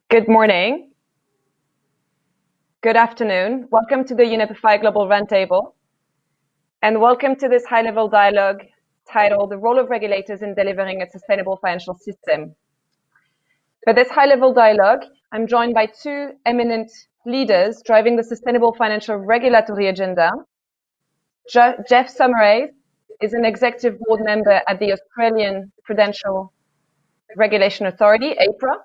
Good morning. Good afternoon. Welcome to the Unify Global Roundtable, and welcome to this high-level dialogue titled The Role of Regulators in Delivering a Sustainable Financial System. For this high-level dialogue, I'm joined by two eminent leaders driving the sustainable financial regulatory agenda. Jeff Summerayes is an executive board member at the Australian Prudential Regulation Authority, APRA.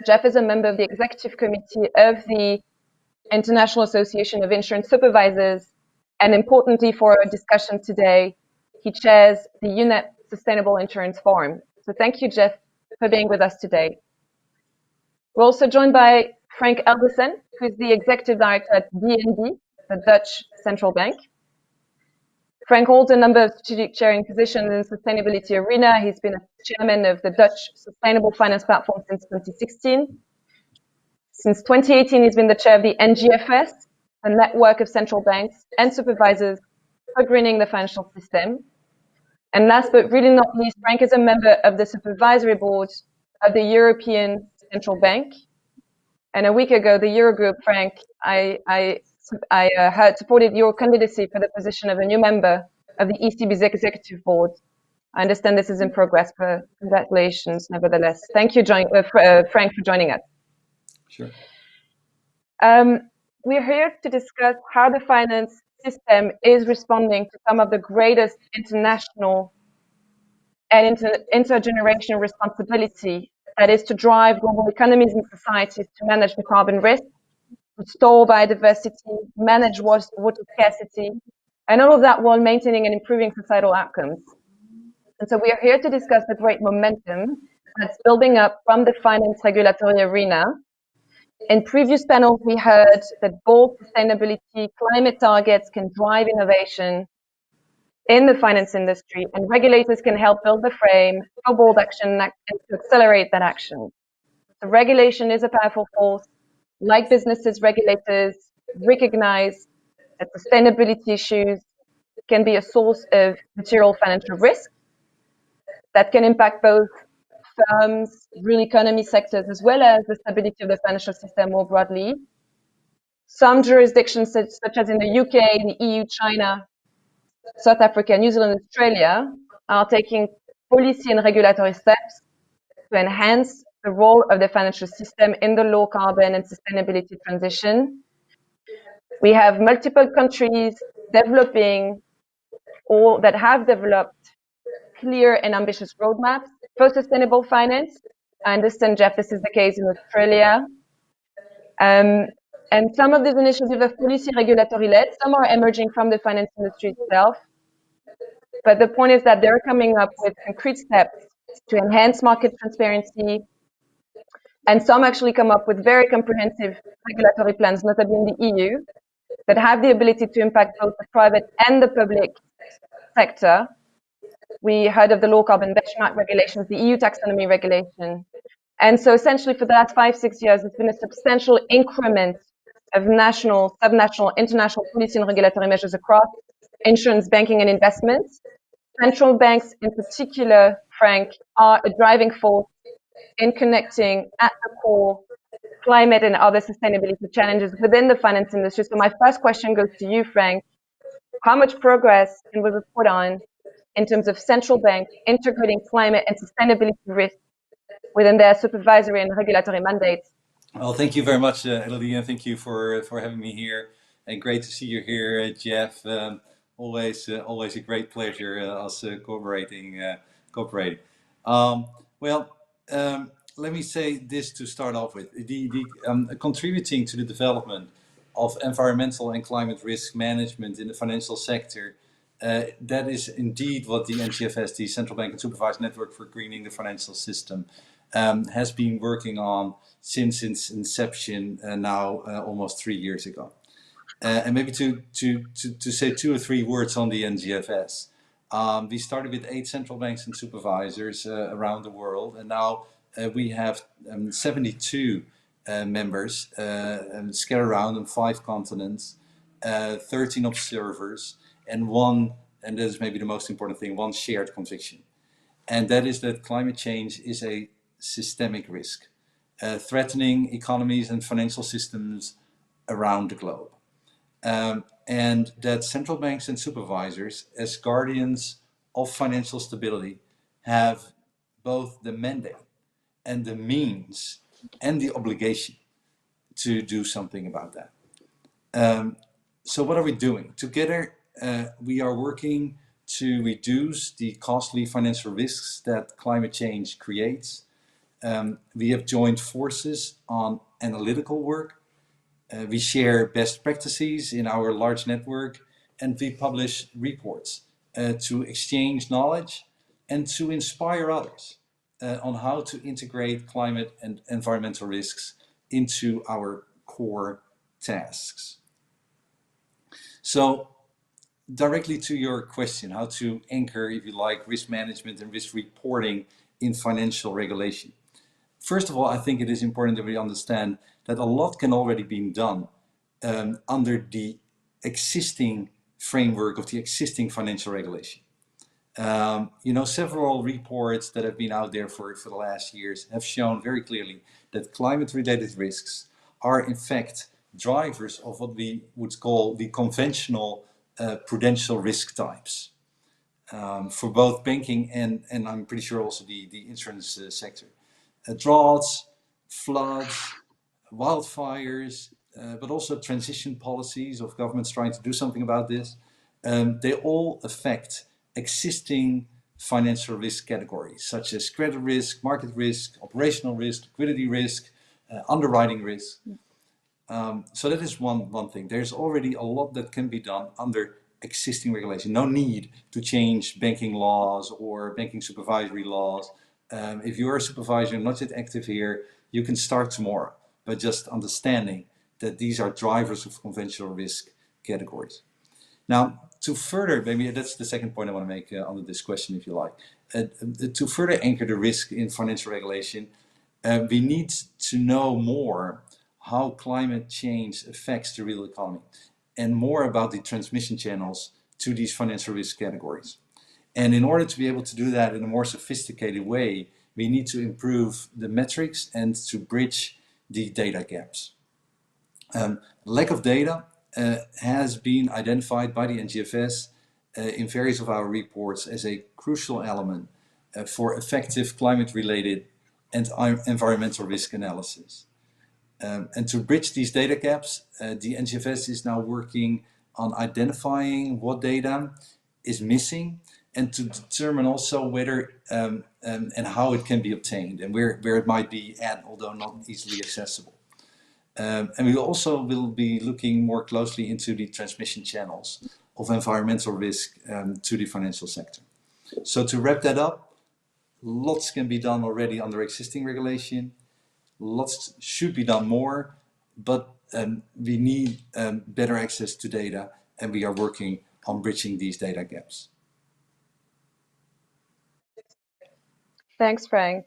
Jeff is a member of the executive committee of the International Association of Insurance Supervisors, and importantly for our discussion today, he chairs the UNEP Sustainable Insurance Forum. So thank you, Jeff, for being with us today. We're also joined by Frank Elderson, who is the Executive Director at DNB, the Dutch Central Bank. Frank holds a number of strategic chairing positions in the sustainability arena. He's been a chairman of the Dutch Sustainable Finance Platform since 2016. Since 2018, he's been the chair of the NGFS, a network of central banks and supervisors for greening the financial system. And last but really not least, Frank is a member of the supervisory board of the European Central Bank. And a week ago, the Eurogroup, Frank, I had supported your candidacy for the position of a new member of the ECB's executive board. I understand this is in progress, but congratulations, nevertheless. Thank you, Frank, for joining us. Sure. We're here to discuss how the finance system is responding to some of the greatest international and intergenerational responsibility, that is to drive global economies and societies to manage the carbon risk, restore biodiversity, manage water scarcity, and all of that while maintaining and improving societal outcomes. And so we are here to discuss the great momentum that's building up from the finance regulatory arena. In previous panels, we heard that bold sustainability climate targets can drive innovation in the finance industry, and regulators can help build the frame for bold action and to accelerate that action. So regulation is a powerful force. Like businesses, regulators recognize that sustainability issues can be a source of material financial risk that can impact both firms, real economy sectors, as well as the stability of the financial system more broadly. Some jurisdictions, such as in the UK, the EU, China, South Africa, New Zealand, Australia, are taking policy and regulatory steps to enhance the role of the financial system in the low carbon and sustainability transition. We have multiple countries developing or that have developed clear and ambitious roadmaps for sustainable finance. I understand, Jeff, this is the case in Australia. And some of these initiatives are policy regulatory led, some are emerging from the finance industry itself. But the point is that they're coming up with concrete steps to enhance market transparency. And some actually come up with very comprehensive regulatory plans, notably in the EU, that have the ability to impact both the private and the public sector. We heard of the low carbon benchmark regulations, the EU Taxonomy regulation. And so essentially for the last 5-6 years, there's been a substantial increment of national, subnational, international policy and regulatory measures across insurance, banking, and investments. Central banks in particular, Frank, are a driving force in connecting at the core climate and other sustainability challenges within the finance industry. So my first question goes to you, Frank. How much progress can we report on in terms of central banks integrating climate and sustainability risk within their supervisory and regulatory mandates? Well, thank you very much, Elodie, and thank you for having me here. And great to see you here, Jeff. Always a great pleasure us cooperating. Let me say this to start off with. Contributing to the development of environmental and climate risk management in the financial sector, that is indeed what the NGFS, the Central Bank and Supervised Network for Greening the Financial System, has been working on since its inception now almost 3 years ago. And maybe to say 2 or 3 words on the NGFS. We started with 8 central banks and supervisors around the world, and now we have 72 members scattered around on 5 continents, 13 observers, and one, and that is maybe the most important thing, one shared conviction. And that is that climate change is a systemic risk. threatening economies and financial systems around the globe. And that central banks and supervisors, as guardians of financial stability, have both the mandate and the means and the obligation to do something about that. So what are we doing? Together, we are working to reduce the costly financial risks that climate change creates. We have joined forces on analytical work. We share best practices in our large network, and we publish reports to exchange knowledge and to inspire others on how to integrate climate and environmental risks into our core tasks. So, directly to your question, how to anchor, if you like, risk management and risk reporting in financial regulation. First of all, I think it is important that we understand that a lot can already be done under the existing framework of the existing financial regulation. Several reports that have been out there for the last years have shown very clearly that climate-related risks are in fact drivers of what we would call the conventional prudential risk types for both banking and I'm pretty sure also the insurance sector. Droughts, floods, wildfires, but also transition policies of governments trying to do something about this. They all affect existing financial risk categories such as credit risk, market risk, operational risk, liquidity risk, underwriting risk. So that is one thing. There's already a lot that can be done under existing regulation. No need to change banking laws or banking supervisory laws. If you're a supervisor not yet active here, you can start tomorrow by just understanding that these are drivers of conventional risk categories. Now, to further, maybe that's the second point I want to make under this question, if you like. To further anchor the risk in financial regulation, we need to know more how climate change affects the real economy and more about the transmission channels to these financial risk categories. And in order to be able to do that in a more sophisticated way, we need to improve the metrics and to bridge the data gaps. Lack of data has been identified by the NGFS in various of our reports as a crucial element for effective climate-related and environmental risk analysis. And to bridge these data gaps, the NGFS is now working on identifying what data is missing and to determine also whether and how it can be obtained and where it might be at, although not easily accessible. And we also will be looking more closely into the transmission channels of environmental risk to the financial sector. So to wrap that up, lots can be done already under existing regulation. Lots should be done more, but we need better access to data, and we are working on bridging these data gaps. Thanks, Frank.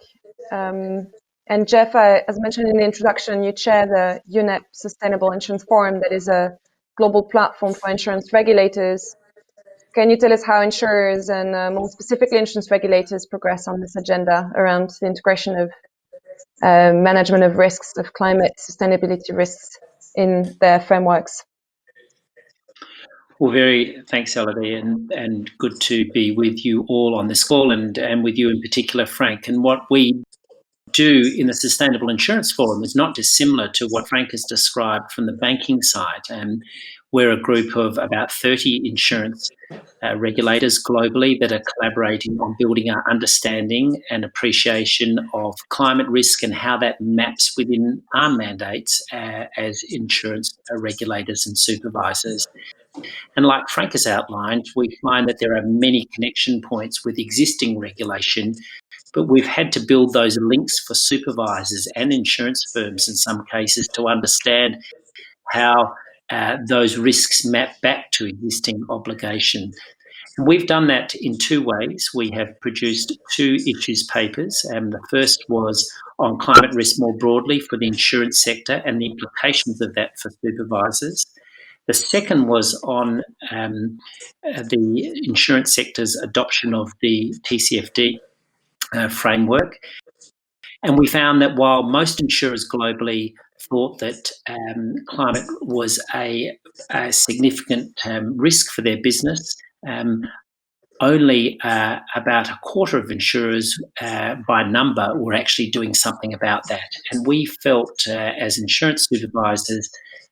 And Jeff, as mentioned in the introduction, you chair the UNEP Sustainable Insurance Forum, that is a global platform for insurance regulators. Can you tell us how insurers and more specifically insurance regulators progress on this agenda around the integration of management of risks, of climate sustainability risks in their frameworks? Well, thanks, Elodie, and good to be with you all on this call and with you in particular, Frank. And what we do in the Sustainable Insurance Forum is not dissimilar to what Frank has described from the banking side. And we're a group of about 30 insurance regulators globally that are collaborating on building our understanding and appreciation of climate risk and how that maps within our mandates as insurance regulators and supervisors. And like Frank has outlined, we find that there are many connection points with existing regulation, but we've had to build those links for supervisors and insurance firms in some cases to understand how those risks map back to existing obligation. And we've done that in two ways. We have produced two issues papers, and the first was on climate risk more broadly for the insurance sector and the implications of that for supervisors. The second was on the insurance sector's adoption of the TCFD framework. And we found that while most insurers globally thought that climate was a significant risk for their business, only about a quarter of insurers by number were actually doing something about that. And we felt as insurance supervisors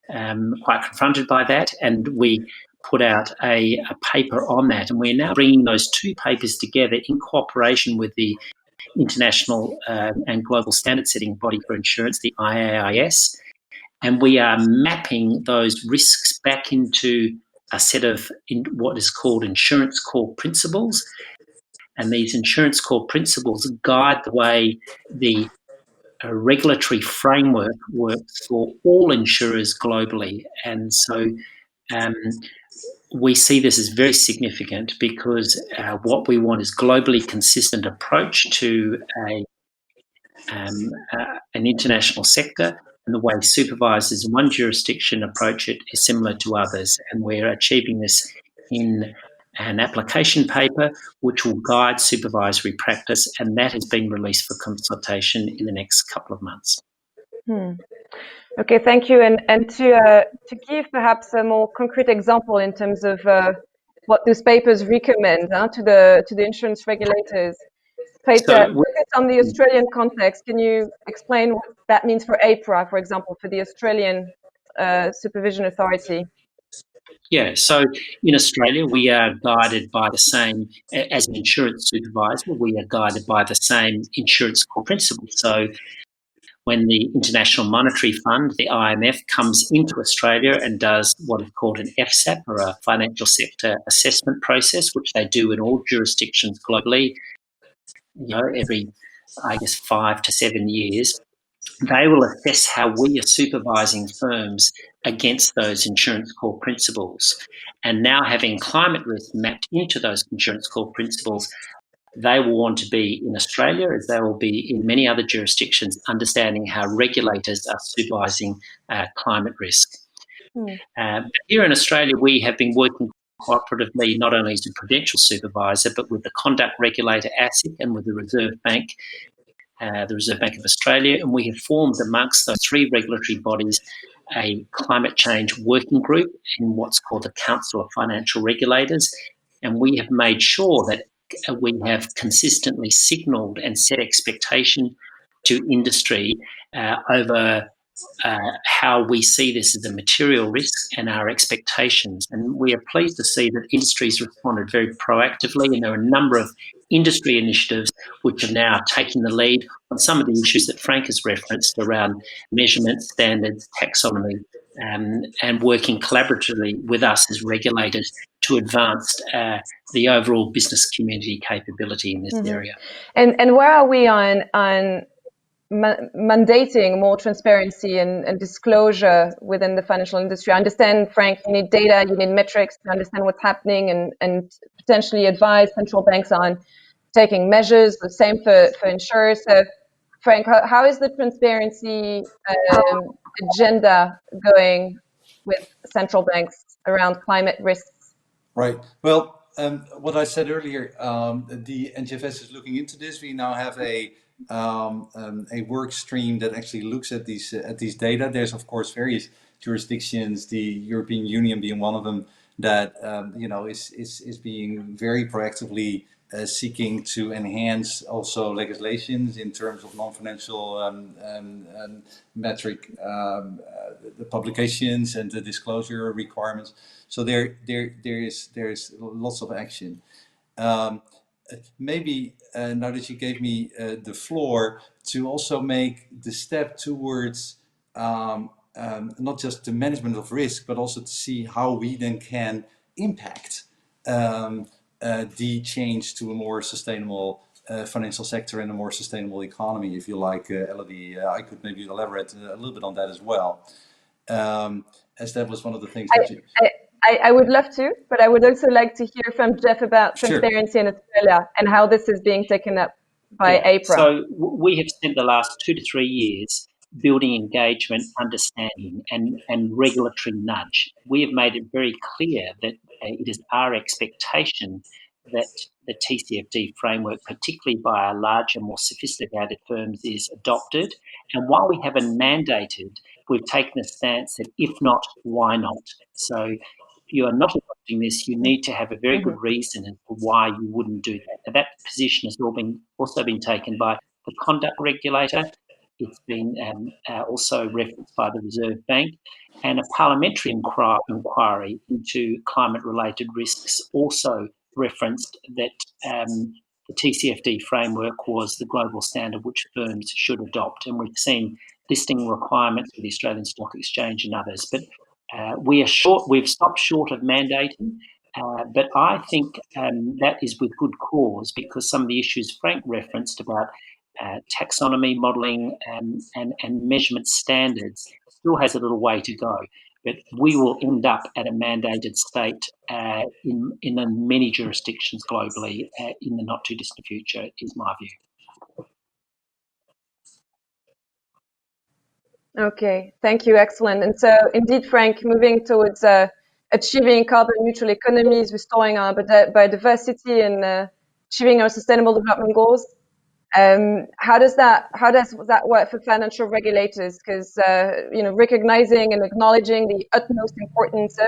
quite confronted by that, and we put out a paper on that. And we're now bringing those two papers together in cooperation with the international and global standard setting body for insurance, the IAIS, and we are mapping those risks back into a set of what is called insurance core principles. And these insurance core principles guide the way the regulatory framework works for all insurers globally. And so we see this as very significant because what we want is globally consistent approach to an international sector, and the way supervisors in one jurisdiction approach it is similar to others. And we're achieving this in an application paper which will guide supervisory practice, and that has been released for consultation in the next couple of months. Okay, thank you. And to give perhaps a more concrete example in terms of what those papers recommend to the insurance regulators. Peter, focus on the Australian context. Can you explain what that means for APRA, for example, for the Australian Supervision Authority? Yeah, so in Australia, we are guided by the same, as an insurance supervisor, we are guided by the same insurance core principles. So when the International Monetary Fund, the IMF, comes into Australia and does what is called an FSAP, or a financial sector assessment process, which they do in all jurisdictions globally, every, 5 to 7 years, they will assess how we are supervising firms against those insurance core principles. And now, having climate risk mapped into those insurance core principles, they will want to be in Australia, as they will be in many other jurisdictions, understanding how regulators are supervising climate risk. Here in Australia, we have been working cooperatively not only as a Prudential supervisor, but with the conduct regulator ASIC and with the Reserve Bank, the Reserve Bank of Australia, and we have formed amongst those three regulatory bodies a climate change working group in what's called the Council of Financial Regulators, and we have made sure that we have consistently signalled and set expectation to industry over how we see this as a material risk and our expectations. And we are pleased to see that industry's responded very proactively, and there are a number of industry initiatives which are now taking the lead on some of the issues that Frank has referenced around measurement standards, taxonomy, and working collaboratively with us as regulators to advance the overall business community capability in this area. And where are we on mandating more transparency and disclosure within the financial industry? I understand, Frank, you need data, you need metrics to understand what's happening and potentially advise central banks on taking measures. The same for insurers. So, Frank, how is the transparency agenda going with central banks around climate risks? Right. Well, what I said earlier, the NGFS is looking into this. We now have a work stream that actually looks at these data. There's of course various jurisdictions, the European Union being one of them, that is being very proactively seeking to enhance also legislations in terms of non-financial metric the publications and the disclosure requirements. So there's lots of action. Maybe now that you gave me the floor, to also make the step towards not just the management of risk, but also to see how we then can impact the change to a more sustainable financial sector and a more sustainable economy, if you like, Elodie. I could maybe elaborate a little bit on that as well, as that was one of the things that you... I would love to, but I would also like to hear from Jeff about transparency in Australia and how this is being taken up by APRA. So we have spent the last 2 to 3 years building engagement, understanding, and regulatory nudge. We have made it very clear that it is our expectation that the TCFD framework, particularly by our larger, more sophisticated firms, is adopted. And while we haven't mandated, we've taken a stance that if not, why not? So if you are not adopting this, you need to have a very good reason as to why you wouldn't do that. And that position has also been taken by the conduct regulator. It's been also referenced by the Reserve Bank, and a parliamentary inquiry into climate-related risks also referenced that the TCFD framework was the global standard which firms should adopt, and we've seen listing requirements for the Australian Stock Exchange and others. But we've stopped short of mandating, but I think that is with good cause, because some of the issues Frank referenced about taxonomy modelling and measurement standards still has a little way to go. But we will end up at a mandated state in many jurisdictions globally in the not too distant future, is my view. Okay, thank you. Excellent. And so, indeed, Frank, moving towards achieving carbon neutral economies, restoring our biodiversity, and achieving our sustainable development goals. How does that work for financial regulators? Because recognizing and acknowledging the utmost importance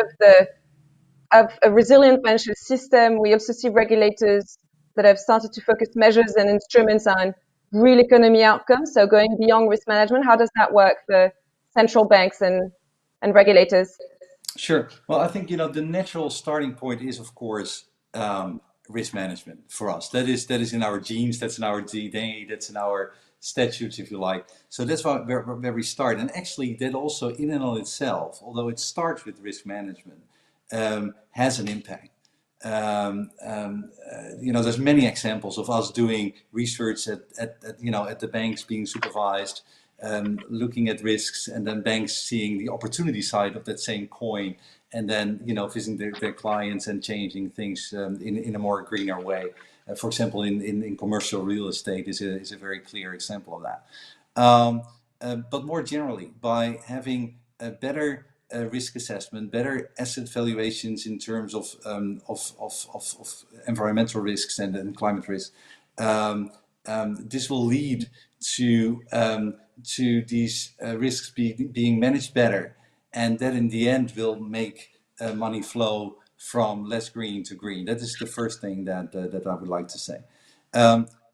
of a resilient financial system, we also see regulators that have started to focus measures and instruments on real economy outcomes. So going beyond risk management, how does that work for central banks and regulators? Sure. Well, I think the natural starting point is, of course, risk management for us. That is in our genes. That's in our DNA. That's in our statutes, if you like. So that's where we start. And actually, that also, in and on itself, although it starts with risk management, has an impact. There's many examples of us doing research at the banks being supervised, looking at risks, and then banks seeing the opportunity side of that same coin, and then visiting their clients and changing things in a more greener way. For example, in commercial real estate is a very clear example of that. But more generally, by having a better risk assessment, better asset valuations in terms of environmental risks and climate risk, this will lead to these risks being managed better, and that in the end will make money flow from less green to green. That is the first thing that I would like to say.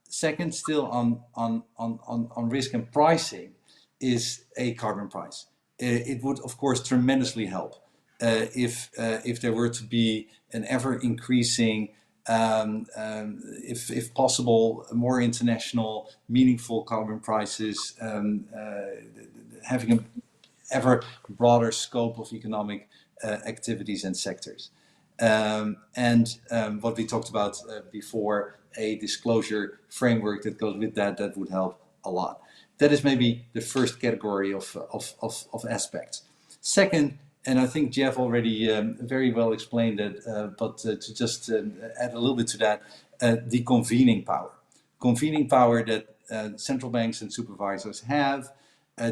Second, still on risk and pricing, is a carbon price. It would, of course, tremendously help if there were to be an ever increasing, if possible, more international, meaningful carbon prices, having an ever broader scope of economic activities and sectors. And what we talked about before, a disclosure framework that goes with that would help a lot. That is maybe the first category of aspects. Second, and I think Jeff already very well explained it, but to just add a little bit to that, the convening power. Convening power that central banks and supervisors have,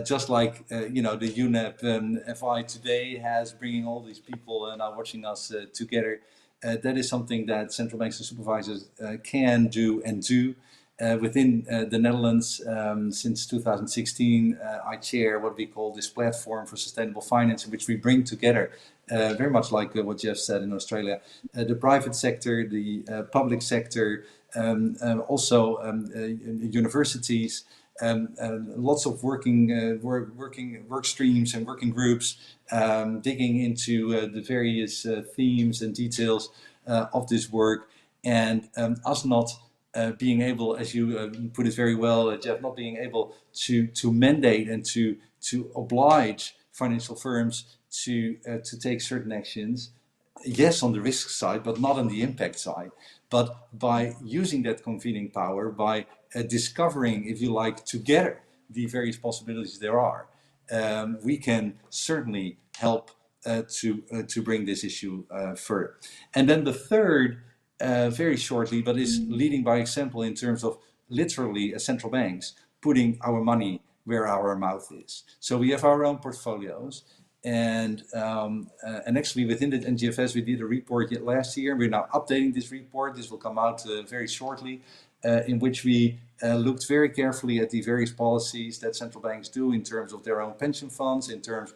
just like the UNEP FI today has, bringing all these people now watching us together. That is something that central banks and supervisors can do and do. Within the Netherlands, since 2016, I chair what we call this platform for sustainable finance, in which we bring together, very much like what Jeff said in Australia, the private sector, the public sector, also universities, lots of work streams and working groups, digging into the various themes and details of this work, and us not being able, as you put it very well, Jeff, not being able to mandate and to oblige financial firms to take certain actions. Yes, on the risk side, but not on the impact side. But by using that convening power, by discovering, if you like, together the various possibilities there are, we can certainly help to bring this issue further. And then the third, very shortly, but is leading by example in terms of literally as central banks putting our money where our mouth is. So we have our own portfolios, And actually within the NGFS, we did a report yet last year. We're now updating this report. This will come out very shortly, in which we looked very carefully at the various policies that central banks do in terms of their own pension funds, in terms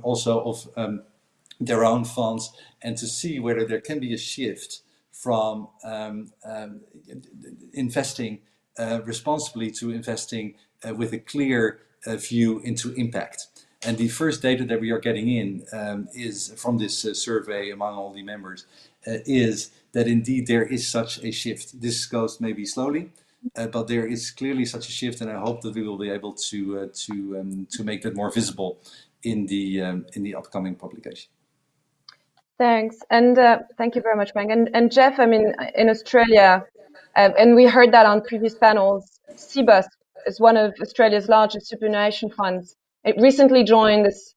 also of their own funds, and to see whether there can be a shift from investing responsibly to investing with a clear view into impact. And the first data that we are getting in is from this survey among all the members, is that indeed there is such a shift. This goes maybe slowly, but there is clearly such a shift, and I hope that we will be able to make that more visible in the upcoming publication. Thanks, and thank you very much, Frank. And Jeff, I mean, in Australia, and we heard that on previous panels, Seabus is one of Australia's largest superannuation funds. It recently joined this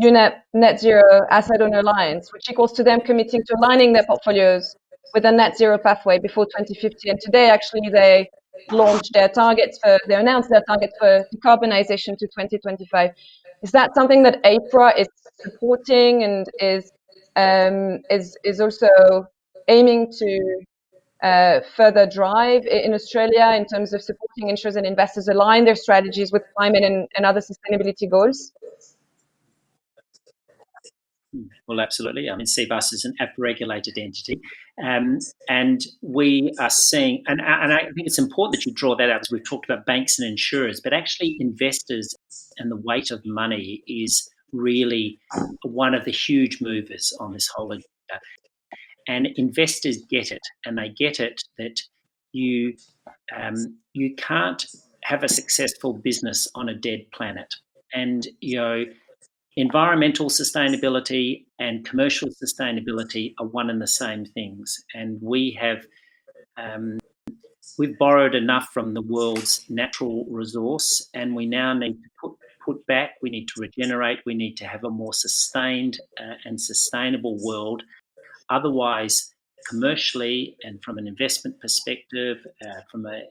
UNEP Net Zero Asset Owner Alliance, which equals to them committing to aligning their portfolios with a net zero pathway before 2050. And today, actually, they announced their targets for decarbonization to 2025. Is that something that APRA is supporting and is also aiming to further drive in Australia in terms of supporting insurers and investors align their strategies with climate and other sustainability goals? Well, absolutely. I mean, Seabus is an app-regulated entity, and we are seeing, and I think it's important that you draw that out, as we've talked about banks and insurers, but actually investors and the weight of money is really one of the huge movers on this whole agenda. And investors get it, and they get it that you can't have a successful business on a dead planet, and environmental sustainability and commercial sustainability are one and the same things, and we've borrowed enough from the world's natural resource, and we now need to put back. We need to regenerate. We need to have a more sustained and sustainable world. Otherwise, commercially and from an investment perspective, from a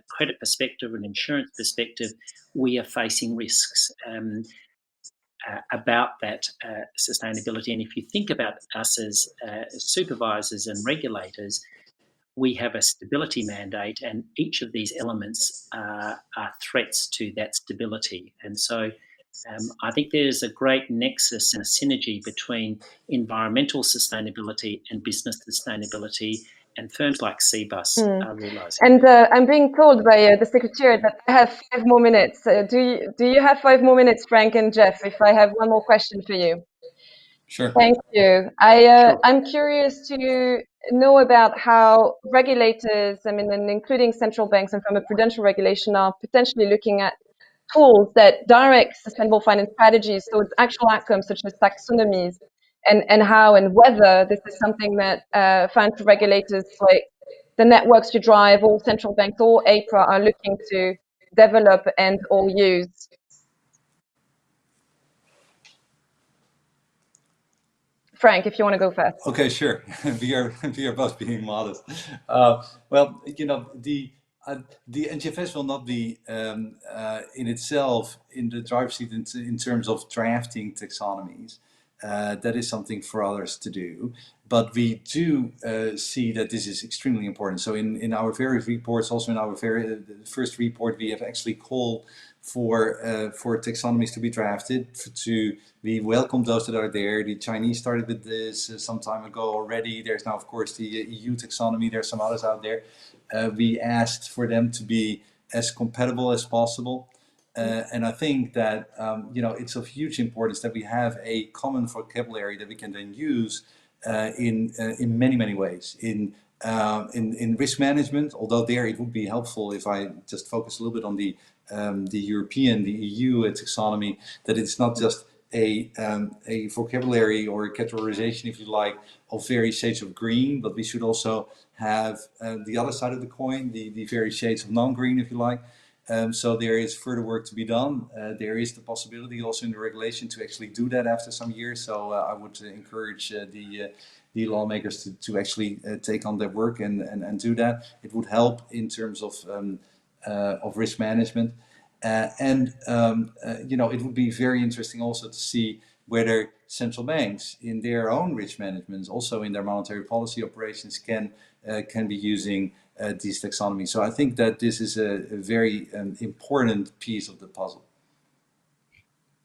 credit perspective, an insurance perspective, we are facing risks about that sustainability. And if you think about us as supervisors and regulators, we have a stability mandate, and each of these elements are threats to that stability. And so I think there's a great nexus and a synergy between environmental sustainability and business sustainability, and firms like Seabus are realising. And I'm being told by the Secretariat that I have 5 more minutes. Do you have 5 more minutes, Frank and Jeff, if I have one more question for you? Sure. Thank you. Sure. I'm curious to know about how regulators, I mean, and including central banks and from a prudential regulation, are potentially looking at tools that direct sustainable finance strategies towards actual outcomes such as taxonomies, and how and whether this is something that financial regulators like the networks to drive all central banks or APRA are looking to develop and or use. Frank, if you want to go first. Okay, sure. we are both being modest. Well, the NGFS will not be in itself in the driver's seat in terms of drafting taxonomies. That is something for others to do. But we do see that this is extremely important. So in our various reports, also in our first report, we have actually called for taxonomies to be drafted. We welcome those that are there. The Chinese started with this some time ago already. There's now, of course, the EU taxonomy. There's some others out there. We asked for them to be as compatible as possible. And I think that it's of huge importance that we have a common vocabulary that we can then use in many ways. In risk management, although there it would be helpful if I just focus a little bit on the European, the EU taxonomy, that it's not just a vocabulary or a categorization, if you like, of various shades of green, but we should also have the other side of the coin, the various shades of non-green, if you like. So there is further work to be done. There is the possibility also in the regulation to actually do that after some years. So I would encourage the lawmakers to actually take on that work and do that. It would help in terms of risk management. It would be very interesting also to see whether central banks in their own risk management, also in their monetary policy operations, can be using these taxonomies. So I think that this is a very important piece of the puzzle.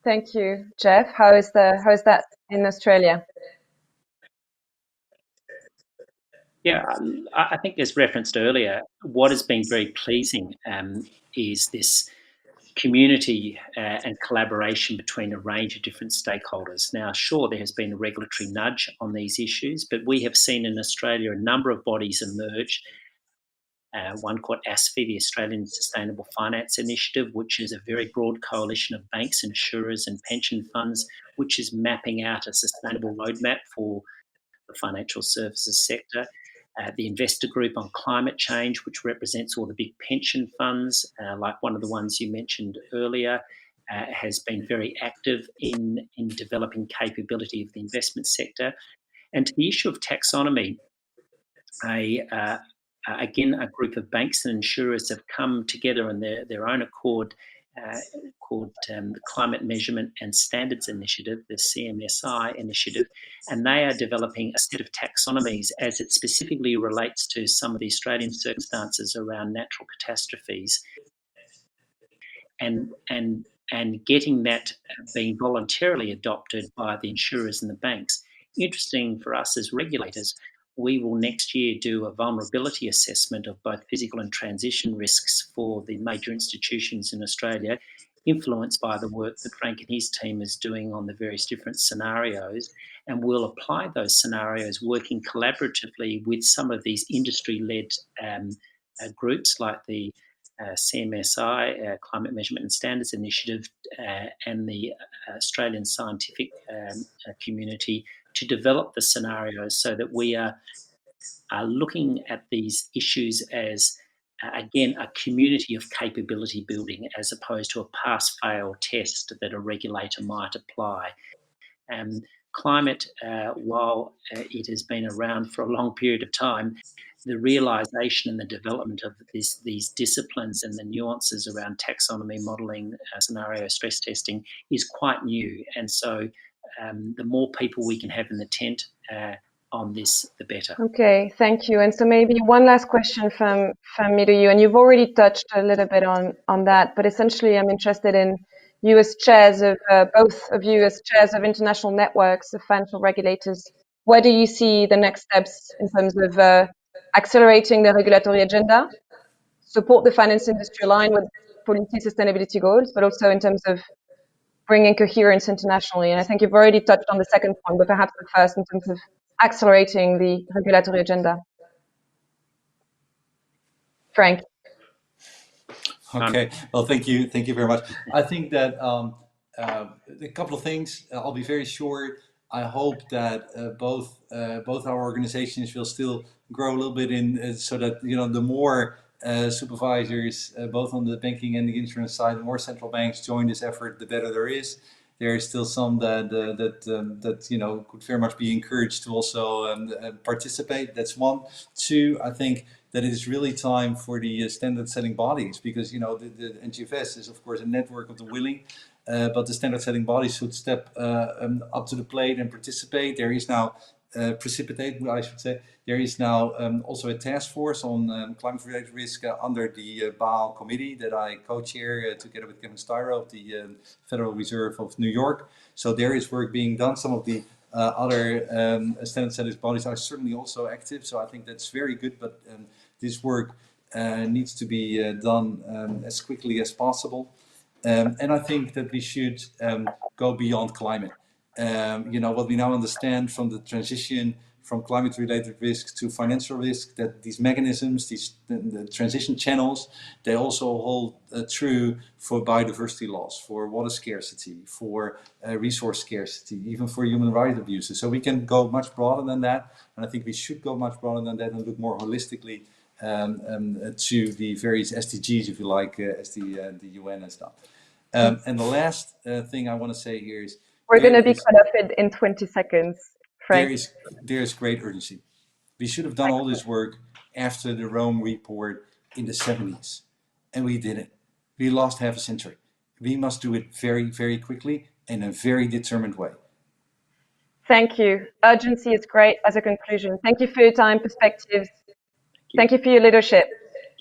Thank you, Jeff. How is that in Australia? Yeah, I think as referenced earlier, what has been very pleasing is this community and collaboration between a range of different stakeholders. Now, sure, there has been a regulatory nudge on these issues, but we have seen in Australia a number of bodies emerge. One called ASFI, the Australian Sustainable Finance Initiative, which is a very broad coalition of banks, insurers, and pension funds, which is mapping out a sustainable roadmap for the financial services sector. The investor group on climate change, which represents all the big pension funds, like one of the ones you mentioned earlier, has been very active in developing capability of the investment sector. And to the issue of taxonomy, again, a group of banks and insurers have come together in their own accord, called the Climate Measurement and Standards Initiative, the CMSI initiative, and they are developing a set of taxonomies as it specifically relates to some of the Australian circumstances around natural catastrophes, and getting that being voluntarily adopted by the insurers and the banks. Interesting for us as regulators, we will next year do a vulnerability assessment of both physical and transition risks for the major institutions in Australia, influenced by the work that Frank and his team is doing on the various different scenarios. And we'll apply those scenarios working collaboratively with some of these industry-led groups like the CMSI, Climate Measurement and Standards Initiative, and the Australian scientific community to develop the scenarios so that we are looking at these issues as, again, a community of capability building as opposed to a pass-fail test that a regulator might apply. Climate, while it has been around for a long period of time, the realisation and the development of these disciplines and the nuances around taxonomy modelling, scenario stress testing is quite new. And so the more people we can have in the tent on this, the better. Okay, thank you. And so maybe one last question from me to you, and you've already touched a little bit on that, but essentially I'm interested in you as chairs of, both of you as chairs of international networks of financial regulators. Where do you see the next steps in terms of accelerating the regulatory agenda, support the finance industry aligned with policy sustainability goals, but also in terms of bringing coherence internationally? And I think you've already touched on the second point, but perhaps the first in terms of accelerating the regulatory agenda. Frank. Okay. Well, thank you. Thank you very much. I think that a couple of things. I'll be very short. I hope that both our organizations will still grow a little bit in, so that the more supervisors, both on the banking and the insurance side, the more central banks join this effort, the better there is. There is still some that could very much be encouraged to also participate. That's one. Two, I think that it is really time for the standard setting bodies, because the NGFS is of course a network of the willing, but the standard setting bodies should step up to the plate and participate. There is now there is now also a task force on climate-related risk under the Basel Committee that I co-chair together with Kevin Styro of the Federal Reserve of New York. So there is work being done. Some of the other standard settings bodies are certainly also active. So I think that's very good, but this work needs to be done as quickly as possible. And I think that we should go beyond climate. What we now understand from the transition from climate-related risk to financial risk, that these mechanisms, the transition channels, they also hold true for biodiversity loss, for water scarcity, for resource scarcity, even for human rights abuses. So we can go much broader than that, and I think we should go much broader than that and look more holistically to the various SDGs, if you like, as the UN and stuff. And the last thing I want to say here is, we're going to be cut off in 20 seconds, Frank. There is great urgency. We should have done all this work after the Rome report in the 70s, and we didn't. we lost half a century. We must do it very, very quickly in a very determined way. Thank you. Urgency is great as a conclusion. Thank you for your time, perspectives. Thank you for your leadership.